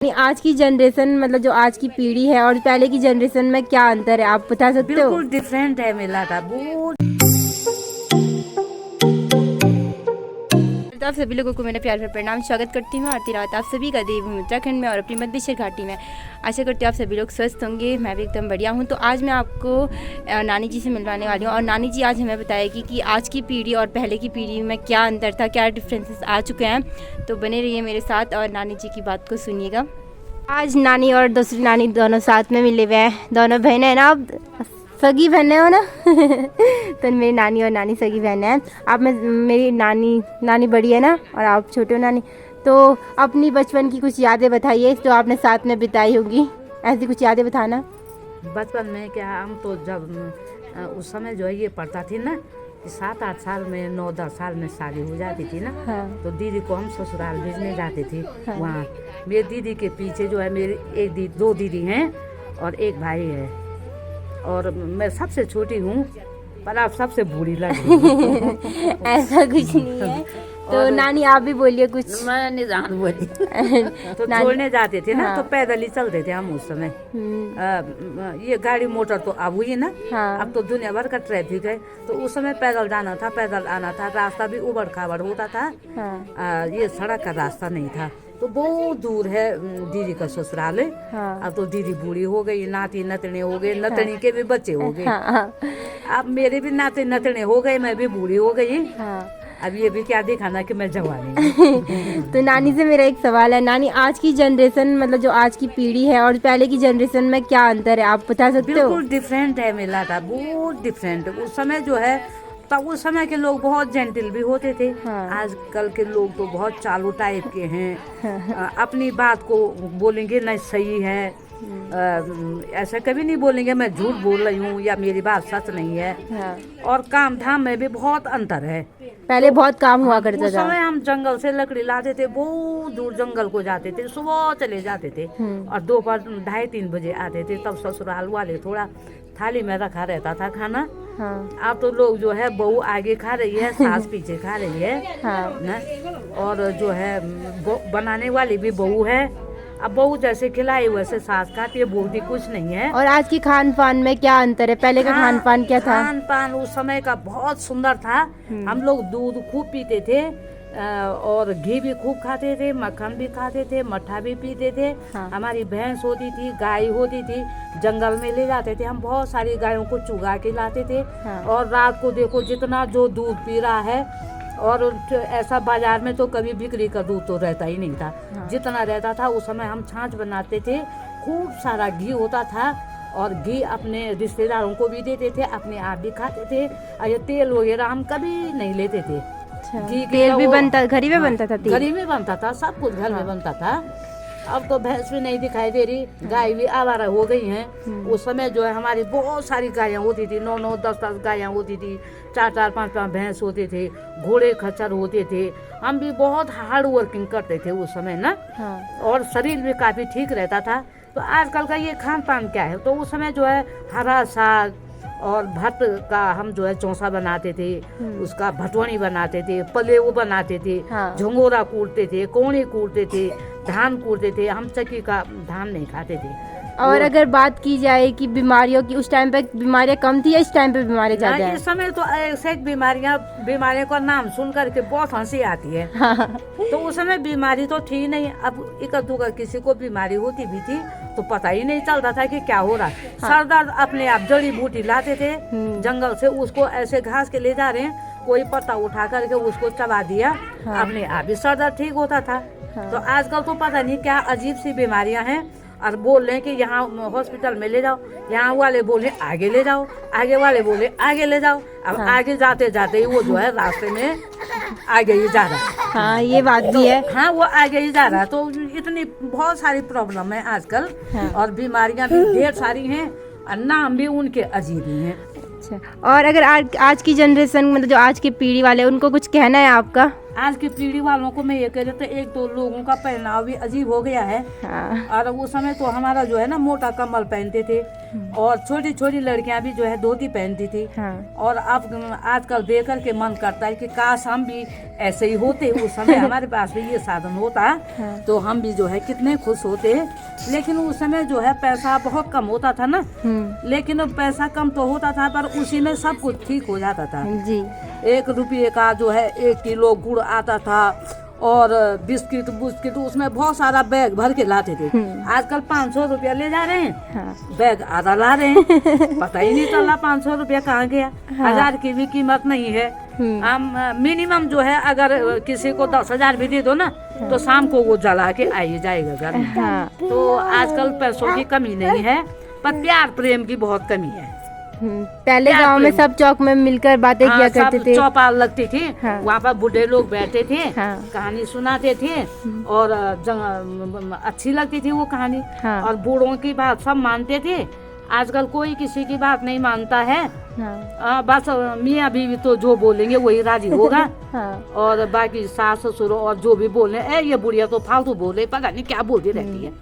आज की जनरेशन मतलब जो आज की पीढ़ी है और पहले की जनरेशन में क्या अंतर है, आप बता सकते हो? बिल्कुल डिफरेंट है मेला का बहुत। तो आप सभी लोगों को मेरा प्यार भरा प्रणाम, स्वागत करती हूँ आरती रावत आप सभी का देवभूमि उत्तराखंड में और अपनी मध्येश्वर घाटी में। आशा करती हूँ आप सभी लोग स्वस्थ होंगे, मैं भी एकदम बढ़िया हूँ। तो आज मैं आपको नानी जी से मिलवाने वाली हूँ और नानी जी आज हमें बताएगी कि आज की पीढ़ी और पहले की पीढ़ी में क्या अंतर था, क्या डिफरेंसेस आ चुके हैं। तो बने रहिए मेरे साथ और नानी जी की बात को सुनिएगा। आज नानी और दूसरी नानी दोनों साथ में मिले हुए हैं, दोनों बहनें हैं ना, आप सगी बहनें हो ना तो मेरी नानी और नानी सगी बहनें हैं। आप में मेरी नानी बड़ी है ना और आप छोटे हो नानी। तो अपनी बचपन की कुछ यादें बताइए जो आपने साथ में बिताई होगी, ऐसी कुछ यादें बताना। बचपन में क्या, हम तो जब उस समय जो है ये पढ़ता थी ना कि 7-8 साल में 9-10 साल में शादी हो जाती थी ना। हाँ। तो दीदी को हम ससुराल भेजने जाते थे। हाँ। वहाँ मेरी दीदी के पीछे जो है मेरी दो दीदी हैं और एक भाई है और मैं सबसे छोटी हूँ पर आप सबसे बूढ़ी लग रही हो। ऐसा कुछ नहीं है। तो नानी आप भी बोलिए कुछ। मैं नहीं जान बोली तो छोड़ने जाते थे ना। हाँ। तो पैदल ही चलते थे हम उस समय। ये गाड़ी मोटर तो अब हुई ना। हाँ। अब तो दुनिया भर का ट्रैफिक है। तो उस समय पैदल जाना था, पैदल आना था। रास्ता भी उबड़ खाबड़ होता था। हाँ। ये सड़क का रास्ता नहीं था। तो बहुत दूर है दीदी का ससुराल। हाँ। अब तो दीदी बूढ़ी हो गई, नाती नतने हो गए, नतनी के भी बच्चे हो गए। हाँ। अब मेरे भी नाते नतने हो गए, मैं भी बूढ़ी हो गई। हाँ। अब ये भी क्या दिखाना कि मैं जवानी हूँ। तो नानी से मेरा एक सवाल है, नानी आज की जनरेशन मतलब जो आज की पीढ़ी है और पहले की जनरेशन में क्या अंतर है, आप बता सकते हो? बिल्कुल डिफरेंट है मेला का, बहुत डिफरेंट। उस समय जो है तब उस समय के लोग बहुत जेंटल भी होते थे। हाँ। आजकल के लोग तो बहुत चालू टाइप के हैं। हाँ। अपनी बात को बोलेंगे नहीं सही है, ऐसा कभी नहीं बोलेंगे मैं झूठ बोल रही हूँ या मेरी बात सच नहीं है। हाँ। और काम धाम में भी बहुत अंतर है। पहले बहुत काम हुआ करता उस था। समय हम जंगल से लकड़ी लाते थे, बहुत दूर जंगल को जाते थे, सुबह चले जाते थे और दोपहर 2:30-3 बजे आते थे। तब ससुराल वाले थोड़ा थाली में रखा रहता था खाना। हाँ। अब तो लोग जो है बहू आगे खा रही है, सास पीछे खा रही है। हाँ। ना? और जो है बनाने वाली भी बहू है। अब बहू जैसे खिलाई वैसे सास खाती है, बोलती कुछ नहीं है। और आज की खान पान में क्या अंतर है, पहले का खान पान क्या था? खान पान उस समय का बहुत सुंदर था। हम लोग दूध खूब पीते थे और घी भी खूब खाते थे, मक्खन भी खाते थे, मट्ठा भी पीते थे। हाँ। हमारी भैंस होती थी, गाय होती थी, जंगल में ले जाते थे हम, बहुत सारी गायों को चुगा के लाते थे। हाँ। और रात को देखो जितना जो दूध पी रहा है, और ऐसा बाजार में तो कभी बिक्री का दूध तो रहता ही नहीं था। हाँ। जितना रहता था उस समय हम छाछ बनाते थे, खूब सारा घी होता था और घी अपने रिश्तेदारों को भी देते थे, अपने आप भी खाते थे। और ये तेल वगैरह हम कभी नहीं लेते थे। घी तेल भी बनता, घर ही में बनता था तेल? घर ही में बनता था, सब कुछ घर में बनता था। अब तो भैंस भी नहीं दिखाई दे रही, गाय भी आवारा हो गई हैं। उस समय जो है हमारी बहुत सारी गायें होती थी, 9-9, 10-10 गायें होती थी, 4-4, 5-5 भैंस होते थे, घोड़े खच्चर होते थे। हम भी बहुत हार्ड वर्किंग करते थे उस समय ना। हाँ। और शरीर भी काफी ठीक रहता था। तो आजकल का ये खान पान क्या है, तो उस समय जो है हरा साग और भट्ट का हम जो है चौंसा बनाते थे, उसका भटवणी बनाते थे, पलेऊ बनाते थे। हाँ। झंगोरा कूटते थे, कोणी कूटते थे, धान कूटते थे। हम चक्की का धान नहीं खाते थे। और अगर बात की जाए कि बीमारियों की, उस टाइम पे बीमारियां कम थी या इस टाइम पे बीमारियां ज्यादा है? इस समय तो ऐसे बीमारियों का नाम सुन करके बहुत हंसी आती है। हाँ। तो उस समय बीमारी तो थी नहीं। अब इकद्दू किसी को बीमारी होती भी थी तो पता ही नहीं चलता था कि क्या हो रहा है। हाँ। सर दर्द अपने आप जड़ी बूटी लाते थे जंगल से, उसको ऐसे घास के ले जा रहे हैं, कोई पत्ता उठा करके उसको चबा दिया। हाँ। अपने आप ही सर दर्द ठीक होता था। हाँ। तो आजकल तो पता नहीं क्या अजीब सी बीमारियां हैं और बोल रहे हैं कि यहाँ हॉस्पिटल में ले जाओ, यहाँ वाले बोले आगे ले जाओ, आगे वाले बोले आगे ले जाओ। अब हाँ। आगे जाते जाते ही वो जो है रास्ते में आगे ही जा रहा है। हाँ, ये बात भी है। हाँ, वो आगे ही जा रहा है। तो इतनी बहुत सारी प्रॉब्लम है आजकल। हाँ। और बीमारियां भी ढेर सारी हैं और नाम भी उनके अजीब ही हैं। अच्छा, और अगर आज की जनरेशन मतलब जो आज की पीढ़ी वाले, उनको कुछ कहना है आपका? आज की पीढ़ी वालों को मैं ये कह रही तो एक तो लोगों का पहनाव भी अजीब हो गया है। हाँ। और उस समय तो हमारा जो है ना मोटा कम्बल पहनते थे और छोटी छोटी लड़कियां भी जो है धोती पहनती थी। हाँ। और अब आजकल देख कर के मन करता है कि काश हम भी ऐसे ही होते, उस समय हमारे पास भी ये साधन होता। हाँ। तो हम भी जो है कितने खुश होते। लेकिन उस समय जो है पैसा बहुत कम होता था ना, लेकिन पैसा कम तो होता था पर उसी में सब कुछ ठीक हो जाता था जी। 1 रुपये का जो है 1 किलो गुड़ आता था और बिस्किट उसमें बहुत सारा बैग भर के लाते थे। आजकल 500 रुपया ले जा रहे हैं। हाँ। बैग आधा ला रहे हैं। पता ही नहीं चला 500 रुपया कहाँ गया। हाँ। 1000 की भी कीमत नहीं है। हम मिनिमम जो है अगर किसी को 10,000 भी दे दो ना तो शाम को वो जला के आ ही जाएगा घर में। हाँ। तो आजकल पैसों की कमी नहीं है पर प्यार प्रेम की बहुत कमी है। पहले गांव में सब चौक में मिलकर बातें किया करते थे। चौपाल लगती थी। हाँ। वहाँ पर बूढ़े लोग बैठते थे। हाँ। कहानी सुनाते थे और अच्छी लगती थी वो कहानी। हाँ। और बूढ़ों की बात सब मानते थे। आजकल कोई किसी की बात नहीं मानता है। हाँ। बस मियाँ बीवी तो जो बोलेंगे वही राजी होगा। हाँ। और बाकी सास ससुर और जो भी बोले ये बुढ़िया तो फालतू बोले, पता नहीं क्या बोलती रहती है।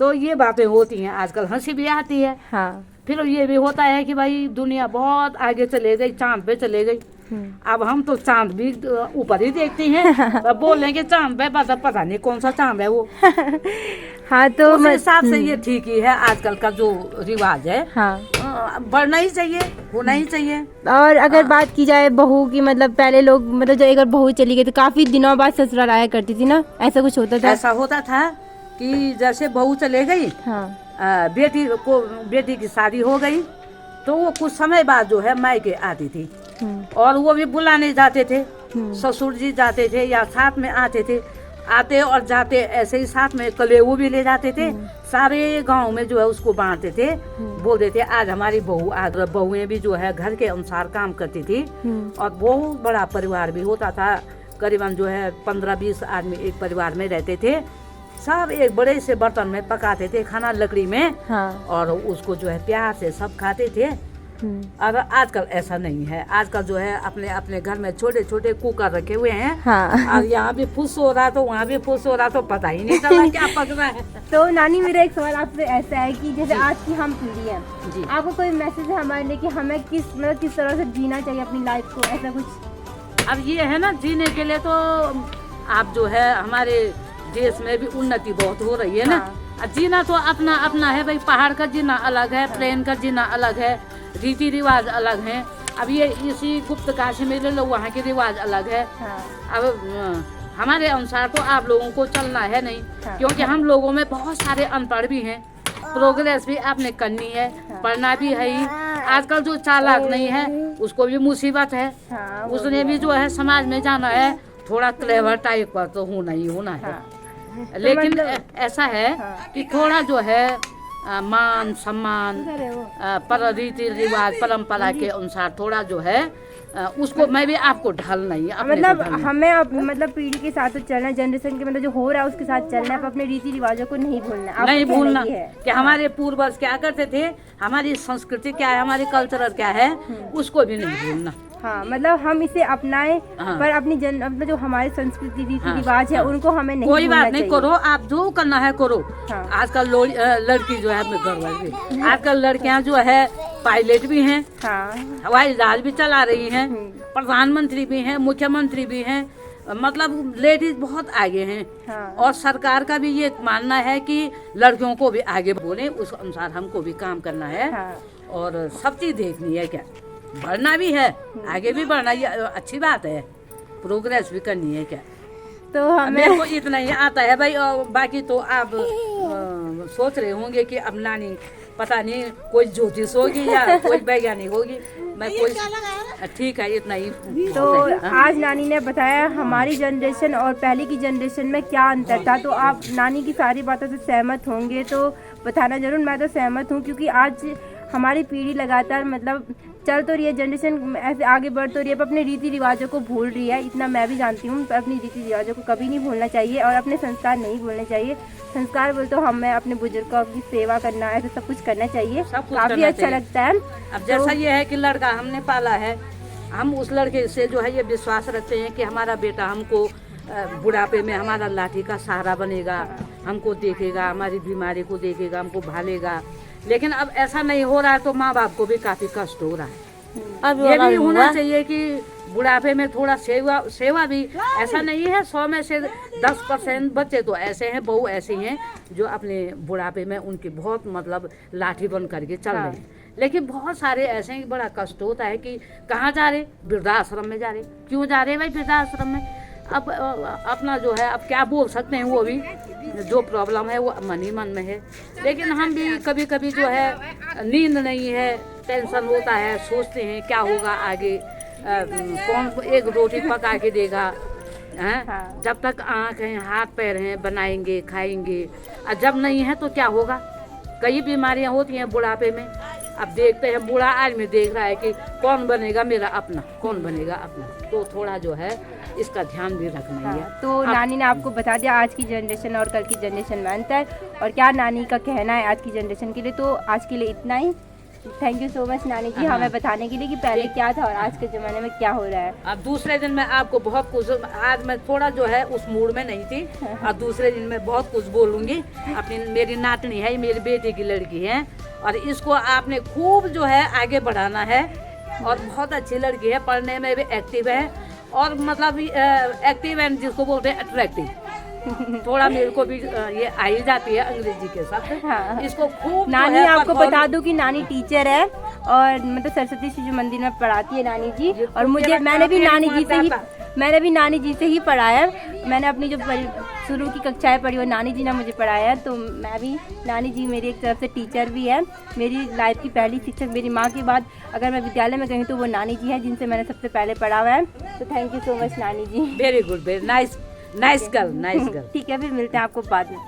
तो ये बातें होती हैं। आजकल हंसी भी आती है। हाँ। फिर ये भी होता है कि भाई दुनिया बहुत आगे चले गई, चांद पे चले गई। अब हम तो चांद भी ऊपर ही देखते हैं। अब बोलेंगे चांद पे पता नहीं कौन सा चांद है वो। हाँ। तो उस हिसाब से ये ठीक ही है। आजकल का जो रिवाज है हाँ। बढ़ना ही चाहिए, होना ही चाहिए। और अगर बात की जाए बहू की, मतलब पहले लोग मतलब जो एक बार बहू चली गई तो काफी दिनों बाद ससुराल आया करती थी ना, ऐसा कुछ होता था? ऐसा होता था कि जैसे बहू चले गई, हाँ। बेटी की शादी हो गई तो वो कुछ समय बाद जो है मायके आती थी और वो भी बुलाने जाते थे। ससुर जी जाते थे या साथ में आते थे। आते और जाते ऐसे ही साथ में कलेऊ भी ले जाते थे। सारे गांव में जो है उसको बांटते थे। बोलते थे आज हमारी बहू। आज बहुएं भी जो है घर के अनुसार काम करती थी और बहुत बड़ा परिवार भी होता था। करीबन जो है 15-20 आदमी एक परिवार में रहते थे। सब एक बड़े से बर्तन में पकाते थे खाना, लकड़ी में। हाँ। और उसको जो है प्यार से सब खाते थे। और आजकल ऐसा नहीं है। आजकल जो है अपने अपने घर में छोटे छोटे कुकर रखे हुए हैं। हाँ। और यहाँ भी फुस हो रहा तो वहाँ भी फुस हो रहा तो पता ही नहीं चला क्या पक रहा है। तो नानी मेरा एक सवाल आपसे ऐसा है कि जैसे आज की हम पीढ़ी है, आपको कोई मैसेज है हमारे लिए कि हमें किस तरह से जीना चाहिए अपनी लाइफ को, ऐसा कुछ? अब ये है ना, जीने के लिए तो आप जो है हमारे देश में भी उन्नति बहुत हो रही है ना। हाँ। जीना तो अपना अपना है भाई। पहाड़ का जीना अलग है। हाँ। प्लेन का जीना अलग है। रीति रिवाज अलग हैं। अब ये इसी गुप्त काशी में ले लो, वहाँ के रिवाज अलग है। हाँ। अब हमारे अनुसार तो आप लोगों को चलना है नहीं। हाँ। क्योंकि हम लोगों में बहुत सारे अनपढ़ भी हैं। प्रोग्रेस भी आपने करनी है। हाँ। पढ़ना भी है ही। आजकल जो चालाक नहीं है उसको भी मुसीबत है। हाँ। उसने भी जो है समाज में जाना है। थोड़ा क्लेवर टाइप का तो होना ही होना है। हाँ। लेकिन ऐसा है कि थोड़ा जो है मान सम्मान पर रीति रिवाज परंपरा के अनुसार थोड़ा जो है उसको मैं भी आपको ढालना ही है। मतलब हमें मतलब पीढ़ी के साथ तो चलना, जनरेशन के मतलब जो हो रहा है उसके साथ चलना है, पर अपने रीति रिवाजों को नहीं भूलना। नहीं भूलना कि हमारे पूर्वज क्या करते थे, हमारी संस्कृति क्या है, हमारी कल्चर क्या है, उसको भी नहीं भूलना। हाँ। मतलब हम इसे अपनाएं। हाँ। पर अपनी मतलब जो हमारी संस्कृति रीति रिवाज है उनको हमें नहीं कोई बात नहीं, करो आप जो करना है करो। हाँ। आजकल लड़की जो है अपने घर वाली, आजकल लड़कियां जो है पायलट भी हैं। हाँ। हवाई जहाज भी चला रही हैं। प्रधानमंत्री भी हैं, मुख्यमंत्री भी हैं। मतलब लेडीज बहुत आगे हैं। हाँ। और सरकार का भी ये मानना है कि लड़कियों को भी आगे बोले, उस अनुसार हमको भी काम करना है। हाँ। और सब चीज देखनी है, क्या बढ़ना भी है, आगे भी बढ़ना, ये अच्छी बात है। प्रोग्रेस भी करनी है क्या। तो हमें को इतना ही आता है भाई। और बाकी तो आप सोच रहे होंगे कि अब नानी पता नहीं कोई ज्योतिष होगी या कोई वैज्ञानिक होगी। मैं कोई ठीक है, इतना ही। तो आज नानी ने बताया हमारी जनरेशन और पहले की जनरेशन में क्या अंतर था। तो आप नानी की सारी बातों से सहमत होंगे तो बताना जरूर। मैं तो सहमत हूँ, क्योंकि आज हमारी पीढ़ी लगातार मतलब चल तो रही है, जनरेशन ऐसे आगे बढ़ तो रही है, पर अपने रीति रिवाजों को भूल रही है। इतना मैं भी जानती हूँ। पर अपनी रीति रिवाजों को कभी नहीं भूलना चाहिए और अपने संस्कार नहीं भूलने चाहिए। संस्कार बोल तो हमें अपने बुजुर्गों की सेवा करना, ऐसा सब कुछ करना चाहिए। काफी अच्छा लगता है। अब जैसा ये है कि लड़का हमने पाला है हम उस लड़के से जो है ये विश्वास रखते हैं कि हमारा बेटा हमको बुढ़ापे में हमारा लाठी का सहारा बनेगा, हमको देखेगा, हमारी बीमारी को देखेगा, हमको भालेगा। लेकिन अब ऐसा नहीं हो रहा है तो माँ बाप को भी काफी कष्ट हो रहा है। अब ये भी होना चाहिए कि बुढ़ापे में थोड़ा सेवा भी, ऐसा नहीं है 100 में से 10% बच्चे तो ऐसे हैं, बहू ऐसी हैं जो अपने बुढ़ापे में उनकी बहुत मतलब लाठी बन करके चल रहे हैं। लेकिन बहुत सारे ऐसे हैं कि बड़ा कष्ट होता है कि कहाँ जा रहे, वृद्धाश्रम में जा रहे। क्यों जा रहे भाई वृद्धाश्रम में? अब अपना जो है अब क्या बोल सकते हैं, वो भी जो प्रॉब्लम है वो मन ही मन में है। लेकिन हम भी कभी कभी जो है नींद नहीं है, टेंशन होता है, सोचते हैं क्या होगा आगे, कौन एक रोटी पका के देगा हैं? हाँ। जब तक आँख हैं, हाथ पैर हैं, बनाएंगे खाएंगे, और जब नहीं है तो क्या होगा? कई बीमारियां होती हैं बुढ़ापे में। अब देखते हैं बूढ़ा आदमी देख रहा है कि कौन बनेगा मेरा अपना, कौन बनेगा अपना, तो थोड़ा जो है इसका ध्यान भी रखना है। तो नानी ने आपको बता दिया आज की जनरेशन और कल की जनरेशन में अंतर, और क्या नानी का कहना है आज की जनरेशन के लिए। तो आज के लिए इतना ही। थैंक यू सो मच नानी जी हमें बताने के लिए कि पहले क्या था और आज के ज़माने में क्या हो रहा है। अब दूसरे दिन मैं आपको बहुत कुछ, आज मैं थोड़ा जो है उस मूड में नहीं थी, और दूसरे दिन मैं बहुत कुछ बोलूँगी। अपनी मेरी नातनी है, मेरी बेटी की लड़की है, और इसको आपने खूब जो है आगे बढ़ाना है। और बहुत अच्छी लड़की है, पढ़ने में भी एक्टिव है, और मतलब एक्टिव है जिसको बोलते हैं अट्रैक्टिव। थोड़ा मेरे को भी ये आ ही जाती है अंग्रेजी के साथ। हाँ। इसको खूब नानी आपको बता दूं कि नानी टीचर है और मतलब सरस्वती शिशु मंदिर में पढ़ाती है नानी जी। और मुझे मैंने भी नानी जी से ही पढ़ा है। मैंने अपनी जो शुरू की कक्षाएं पढ़ी वो नानी जी ने मुझे पढ़ाया है। तो मैं भी, नानी जी मेरी एक तरफ से टीचर भी है। मेरी लाइफ की पहली शिक्षक मेरी माँ के बाद अगर मैं विद्यालय में गई तो वो नानी जी है जिनसे मैंने सबसे पहले पढ़ा हुआ है। तो थैंक यू सो मच नानी ji. Very good, very nice girl. ठीक है, फिर मिलते हैं आपको बाद में।